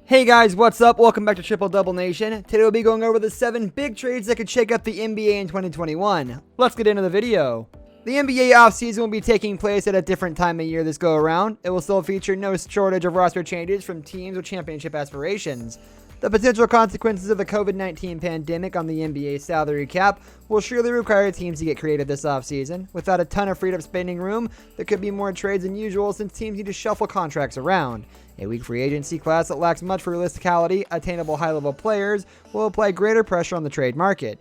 Hey guys, what's up? Welcome back to Triple Double Nation. Today we'll be going over the 7 big trades that could shake up the NBA in 2021. Let's get into the video. The NBA offseason will be taking place at a different time of year this go around. It will still feature no shortage of roster changes from teams with championship aspirations. The potential consequences of the COVID-19 pandemic on the NBA salary cap will surely require teams to get creative this offseason. Without a ton of freed up spending room, there could be more trades than usual since teams need to shuffle contracts around. A weak free agency class that lacks much realisticality, attainable high-level players, will apply greater pressure on the trade market.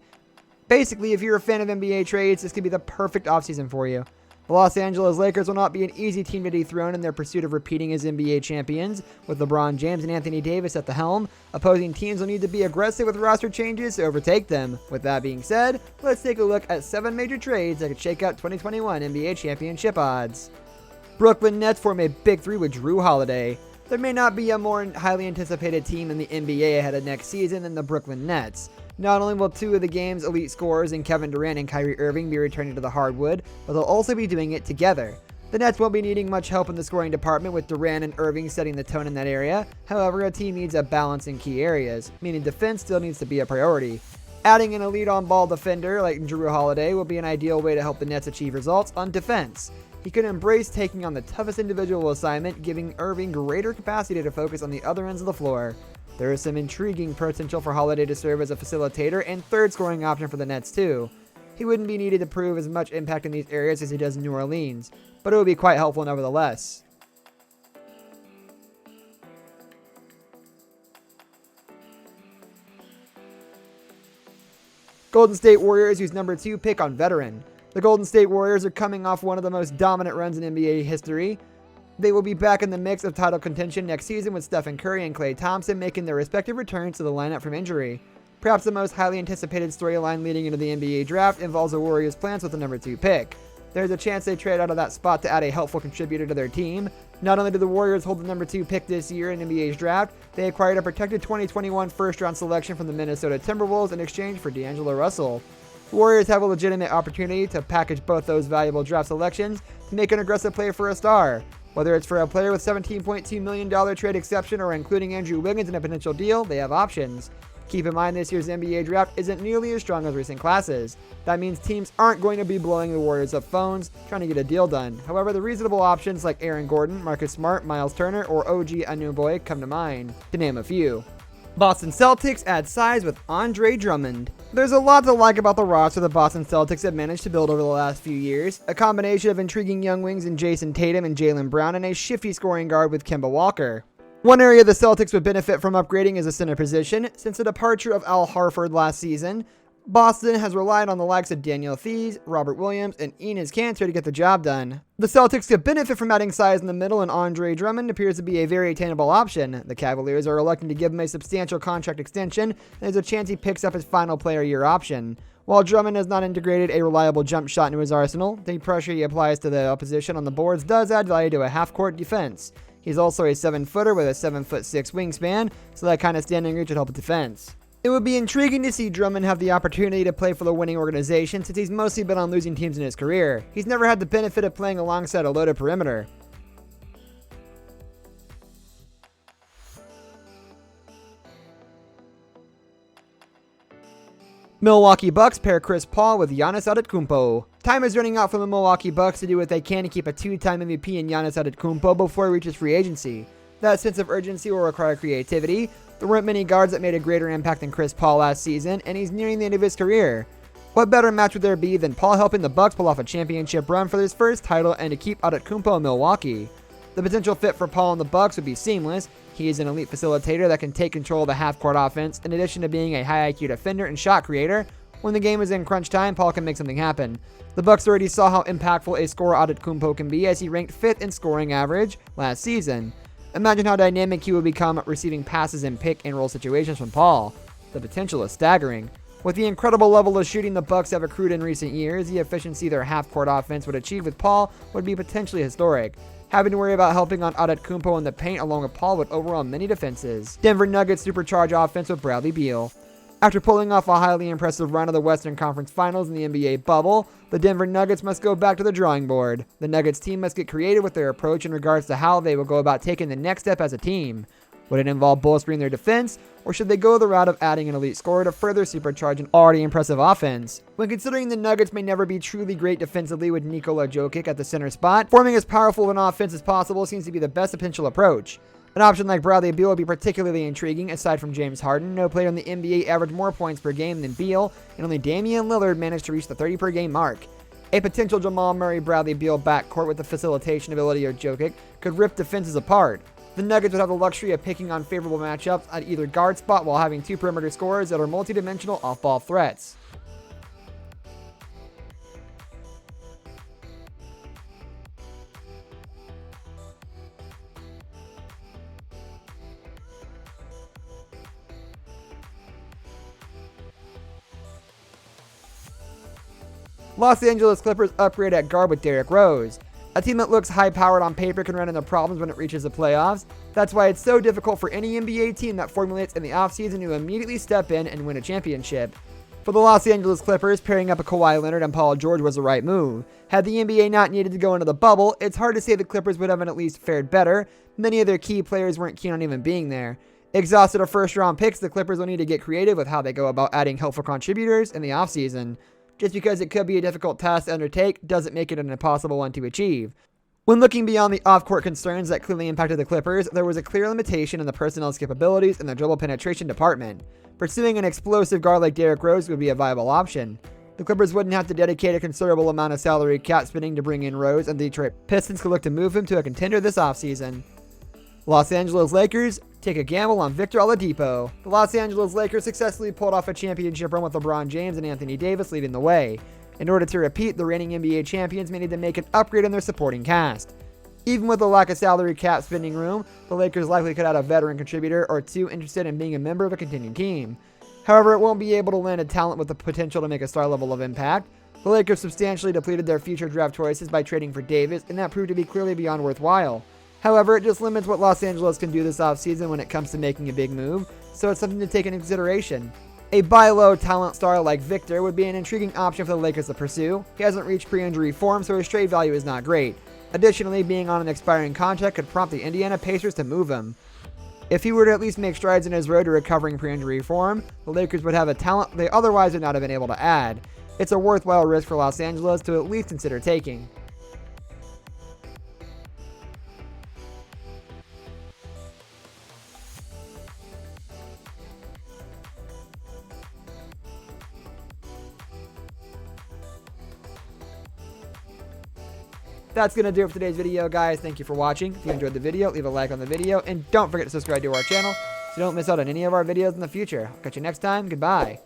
Basically, if you're a fan of NBA trades, this could be the perfect offseason for you. The Los Angeles Lakers will not be an easy team to dethrone in their pursuit of repeating as NBA champions. With LeBron James and Anthony Davis at the helm, opposing teams will need to be aggressive with roster changes to overtake them. With that being said, let's take a look at 7 major trades that could shake out 2021 NBA championship odds. Brooklyn Nets form a big 3 with Jrue Holiday. There may not be a more highly anticipated team in the NBA ahead of next season than the Brooklyn Nets. Not only will 2 of the game's elite scorers in Kevin Durant and Kyrie Irving be returning to the hardwood, but they'll also be doing it together. The Nets won't be needing much help in the scoring department with Durant and Irving setting the tone in that area. However, a team needs a balance in key areas, meaning defense still needs to be a priority. Adding an elite on-ball defender like Jrue Holiday will be an ideal way to help the Nets achieve results on defense. He could embrace taking on the toughest individual assignment, giving Irving greater capacity to focus on the other ends of the floor. There is some intriguing potential for Holiday to serve as a facilitator and third scoring option for the Nets too. He wouldn't be needed to prove as much impact in these areas as he does in New Orleans, but it would be quite helpful nevertheless. Golden State Warriors use number 2 pick on veteran. The Golden State Warriors are coming off one of the most dominant runs in NBA history. They will be back in the mix of title contention next season with Stephen Curry and Klay Thompson making their respective returns to the lineup from injury. Perhaps the most highly anticipated storyline leading into the NBA draft involves the Warriors' plans with the number 2 pick. There's a chance they trade out of that spot to add a helpful contributor to their team. Not only do the Warriors hold the number 2 pick this year in NBA's draft, they acquired a protected 2021 first-round selection from the Minnesota Timberwolves in exchange for D'Angelo Russell. The Warriors have a legitimate opportunity to package both those valuable draft selections to make an aggressive play for a star. Whether it's for a player with $17.2 million trade exception or including Andrew Wiggins in a potential deal, they have options. Keep in mind this year's NBA draft isn't nearly as strong as recent classes. That means teams aren't going to be blowing the Warriors up phones trying to get a deal done. However, the reasonable options like Aaron Gordon, Marcus Smart, Miles Turner, or OG Anunoby come to mind, to name a few. Boston Celtics add size with Andre Drummond. There's a lot to like about the roster the Boston Celtics have managed to build over the last few years. A combination of intriguing young wings in Jason Tatum and Jaylen Brown and a shifty scoring guard with Kemba Walker. One area the Celtics would benefit from upgrading is the center position. Since the departure of Al Horford last season, Boston has relied on the likes of Daniel Theis, Robert Williams, and Enes Kanter to get the job done. The Celtics could benefit from adding size in the middle, and Andre Drummond appears to be a very attainable option. The Cavaliers are electing to give him a substantial contract extension, and there's a chance he picks up his final player year option. While Drummond has not integrated a reliable jump shot into his arsenal, the pressure he applies to the opposition on the boards does add value to a half-court defense. He's also a 7-footer with a 7'6" wingspan, so that kind of standing reach would help with defense. It would be intriguing to see Drummond have the opportunity to play for the winning organization since he's mostly been on losing teams in his career. He's never had the benefit of playing alongside a loaded perimeter. Milwaukee Bucks pair Chris Paul with Giannis Antetokounmpo. Time is running out for the Milwaukee Bucks to do what they can to keep a 2-time MVP in Giannis Antetokounmpo before he reaches free agency. That sense of urgency will require creativity. There weren't many guards that made a greater impact than Chris Paul last season, and he's nearing the end of his career. What better match would there be than Paul helping the Bucks pull off a championship run for his first title and to keep Antetokounmpo in Milwaukee? The potential fit for Paul and the Bucks would be seamless. He is an elite facilitator that can take control of the half-court offense, in addition to being a high IQ defender and shot creator. When the game is in crunch time, Paul can make something happen. The Bucks already saw how impactful a scorer Antetokounmpo can be as he ranked 5th in scoring average last season. Imagine how dynamic he would become receiving passes in pick-and-roll situations from Paul. The potential is staggering. With the incredible level of shooting the Bucks have accrued in recent years, the efficiency their half-court offense would achieve with Paul would be potentially historic. Having to worry about helping on Antetokounmpo in the paint along with Paul would overwhelm many defenses. Denver Nuggets supercharge offense with Bradley Beal. After pulling off a highly impressive run of the Western Conference Finals in the NBA bubble, the Denver Nuggets must go back to the drawing board. The Nuggets team must get creative with their approach in regards to how they will go about taking the next step as a team. Would it involve bolstering their defense, or should they go the route of adding an elite scorer to further supercharge an already impressive offense? When considering the Nuggets may never be truly great defensively with Nikola Jokic at the center spot, forming as powerful of an offense as possible seems to be the best potential approach. An option like Bradley Beal would be particularly intriguing. Aside from James Harden, no player in the NBA averaged more points per game than Beal, and only Damian Lillard managed to reach the 30 per game mark. A potential Jamal Murray-Bradley Beal backcourt with the facilitation ability of Jokic could rip defenses apart. The Nuggets would have the luxury of picking on favorable matchups at either guard spot while having two perimeter scorers that are multi-dimensional off-ball threats. Los Angeles Clippers upgrade at guard with Derrick Rose. A team that looks high-powered on paper can run into problems when it reaches the playoffs. That's why it's so difficult for any NBA team that formulates in the offseason to immediately step in and win a championship. For the Los Angeles Clippers, pairing up a Kawhi Leonard and Paul George was the right move. Had the NBA not needed to go into the bubble, it's hard to say the Clippers would have at least fared better. Many of their key players weren't keen on even being there. Exhausted of first-round picks, the Clippers will need to get creative with how they go about adding helpful contributors in the offseason. Just because it could be a difficult task to undertake doesn't make it an impossible one to achieve. When looking beyond the off-court concerns that clearly impacted the Clippers, there was a clear limitation in the personnel's capabilities in the dribble penetration department. Pursuing an explosive guard like Derrick Rose would be a viable option. The Clippers wouldn't have to dedicate a considerable amount of salary cap spending to bring in Rose, and the Detroit Pistons could look to move him to a contender this offseason. Los Angeles Lakers take a gamble on Victor Oladipo. The Los Angeles Lakers successfully pulled off a championship run with LeBron James and Anthony Davis leading the way. In order to repeat, the reigning NBA champions may need to make an upgrade in their supporting cast. Even with a lack of salary cap spending room, the Lakers likely could add a veteran contributor or two interested in being a member of a contending team. However, it won't be able to land a talent with the potential to make a star level of impact. The Lakers substantially depleted their future draft choices by trading for Davis, and that proved to be clearly beyond worthwhile. However, it just limits what Los Angeles can do this offseason when it comes to making a big move, so it's something to take into consideration. A buy low talent star like Victor would be an intriguing option for the Lakers to pursue. He hasn't reached pre-injury form, so his trade value is not great. Additionally, being on an expiring contract could prompt the Indiana Pacers to move him. If he were to at least make strides in his road to recovering pre-injury form, the Lakers would have a talent they otherwise would not have been able to add. It's a worthwhile risk for Los Angeles to at least consider taking. That's going to do it for today's video, guys. Thank you for watching. If you enjoyed the video, leave a like on the video, and don't forget to subscribe to our channel so you don't miss out on any of our videos in the future. I'll catch you next time. Goodbye.